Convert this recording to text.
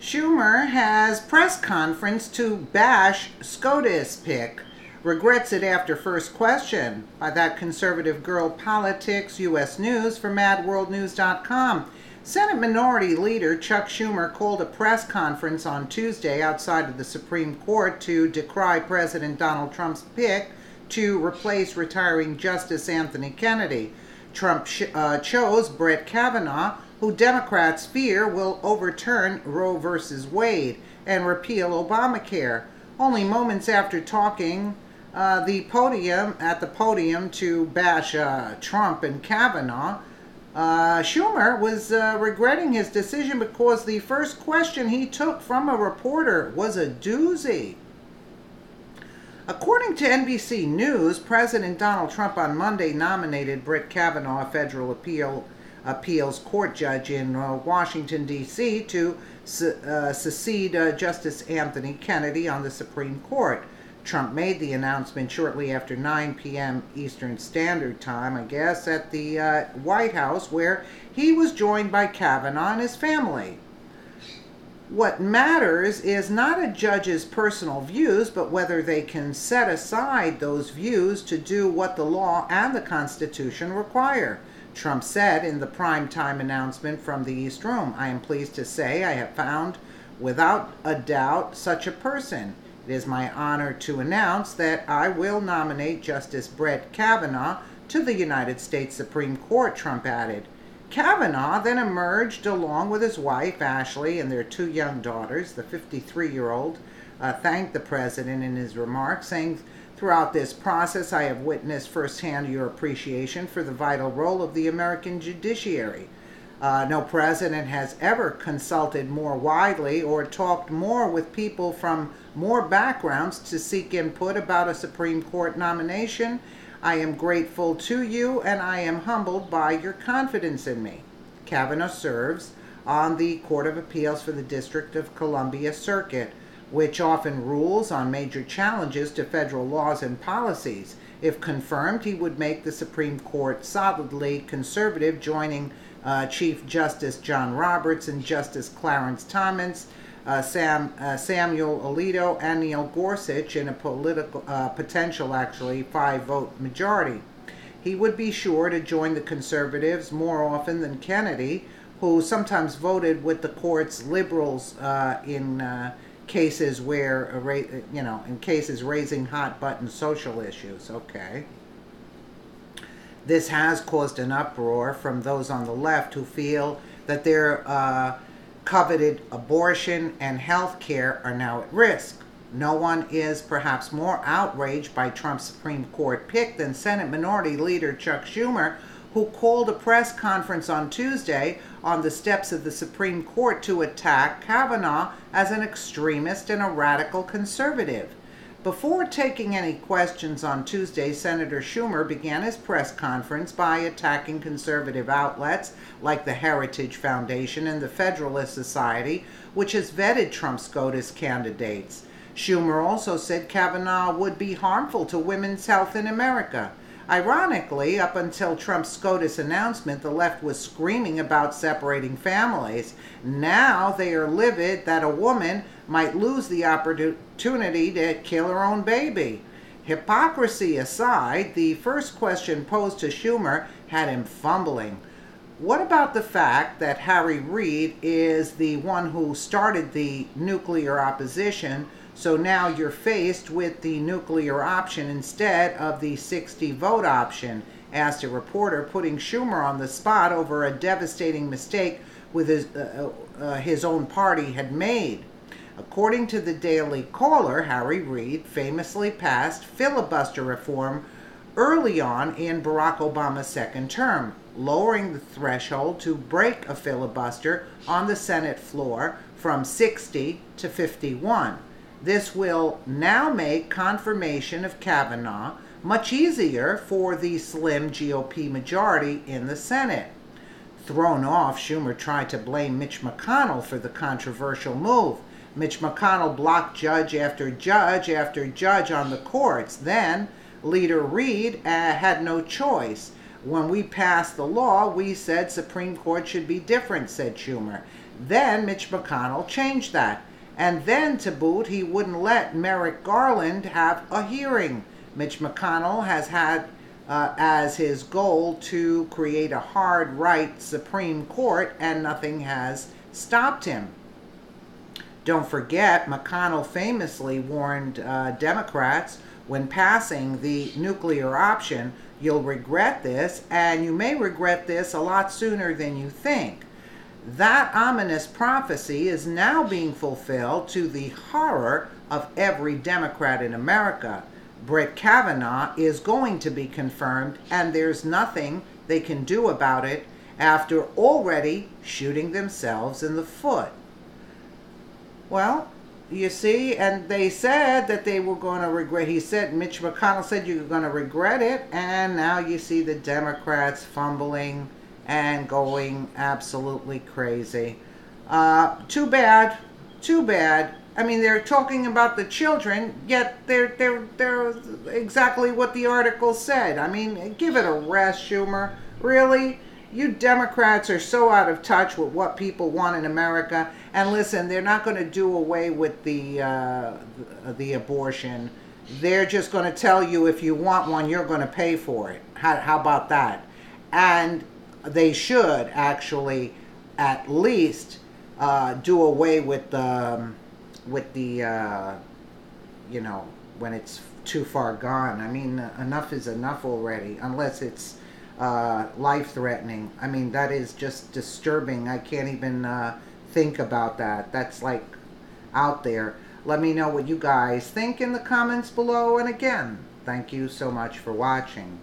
Schumer has press conference to bash Scotus pick. Regrets it after first question by that conservative girl Politics U.S. News for MadWorldNews.com. Senate Minority Leader Chuck Schumer called a press conference on Tuesday outside of the Supreme Court to decry President Donald Trump's pick to replace retiring Justice Anthony Kennedy. Trump chose Brett Kavanaugh, who Democrats fear will overturn Roe v. Wade and repeal Obamacare. Only moments after talking at the podium to bash Trump and Kavanaugh, Schumer was regretting his decision because the first question he took from a reporter was a doozy. According to NBC News, President Donald Trump on Monday nominated Brett Kavanaugh, a federal appeals court judge in Washington, D.C., to succeed Justice Anthony Kennedy on the Supreme Court. Trump made the announcement shortly after 9 p.m. Eastern Standard Time, I guess, at the White House, where he was joined by Kavanaugh and his family. What matters is not a judge's personal views, but whether they can set aside those views to do what the law and the Constitution require, Trump said in the primetime announcement from the East Room. I am pleased to say I have found, without a doubt, such a person. It is my honor to announce that I will nominate Justice Brett Kavanaugh to the United States Supreme Court, Trump added. Kavanaugh then emerged along with his wife, Ashley, and their two young daughters. The 53-year-old thanked the president in his remarks, saying, "Throughout this process, I have witnessed firsthand your appreciation for the vital role of the American judiciary. No president has ever consulted more widely or talked more with people from more backgrounds to seek input about a Supreme Court nomination. I am grateful to you, and I am humbled by your confidence in me." Kavanaugh serves on the Court of Appeals for the District of Columbia Circuit, which often rules on major challenges to federal laws and policies. If confirmed, he would make the Supreme Court solidly conservative, joining Chief Justice John Roberts and Justice Clarence Thomas, Samuel Alito, and Neil Gorsuch in a potential 5-vote majority. He would be sure to join the conservatives more often than Kennedy, who sometimes voted with the court's liberals in cases raising hot-button social issues. Okay. This has caused an uproar from those on the left who feel that their coveted abortion and health care are now at risk. No one is perhaps more outraged by Trump's Supreme Court pick than Senate Minority Leader Chuck Schumer, who called a press conference on Tuesday on the steps of the Supreme Court to attack Kavanaugh as an extremist and a radical conservative. Before taking any questions on Tuesday, Senator Schumer began his press conference by attacking conservative outlets like the Heritage Foundation and the Federalist Society, which has vetted Trump's Scotus candidates. Schumer also said Kavanaugh would be harmful to women's health in America. Ironically, up until Trump's Scotus announcement, the left was screaming about separating families. Now they are livid that a woman might lose the opportunity to kill her own baby. Hypocrisy aside, the first question posed to Schumer had him fumbling. What about the fact that Harry Reid is the one who started the nuclear opposition, so now you're faced with the nuclear option instead of the 60-vote option? Asked a reporter, putting Schumer on the spot over a devastating mistake with his own party had made. According to the Daily Caller, Harry Reid famously passed filibuster reform early on in Barack Obama's second term, lowering the threshold to break a filibuster on the Senate floor from 60 to 51. This will now make confirmation of Kavanaugh much easier for the slim GOP majority in the Senate. Thrown off, Schumer tried to blame Mitch McConnell for the controversial move. Mitch McConnell blocked judge after judge after judge on the courts. Then, Leader Reid had no choice. When we passed the law, we said Supreme Court should be different, said Schumer. Then Mitch McConnell changed that. And then to boot, he wouldn't let Merrick Garland have a hearing. Mitch McConnell has had as his goal to create a hard right Supreme Court, and nothing has stopped him. Don't forget, McConnell famously warned Democrats when passing the nuclear option, you'll regret this, and you may regret this a lot sooner than you think. That ominous prophecy is now being fulfilled to the horror of every Democrat in America. Brett Kavanaugh is going to be confirmed, and there's nothing they can do about it after already shooting themselves in the foot. Well, you see, and they said that they were going to regret. Mitch McConnell said you're going to regret it, and now you see the Democrats fumbling and going absolutely crazy. Too bad. I mean, they're talking about the children, yet they're exactly what the article said. I mean, give it a rest, Schumer. Really? You Democrats are so out of touch with what people want in America. And listen, they're not going to do away with the abortion. They're just going to tell you if you want one, you're going to pay for it. How about that? And they should actually at least do away with the when it's too far gone. I mean, enough is enough already, unless it's life-threatening. I mean, that is just disturbing. I can't even think about that. That's like out there. Let me know what you guys think in the comments below. And again, thank you so much for watching.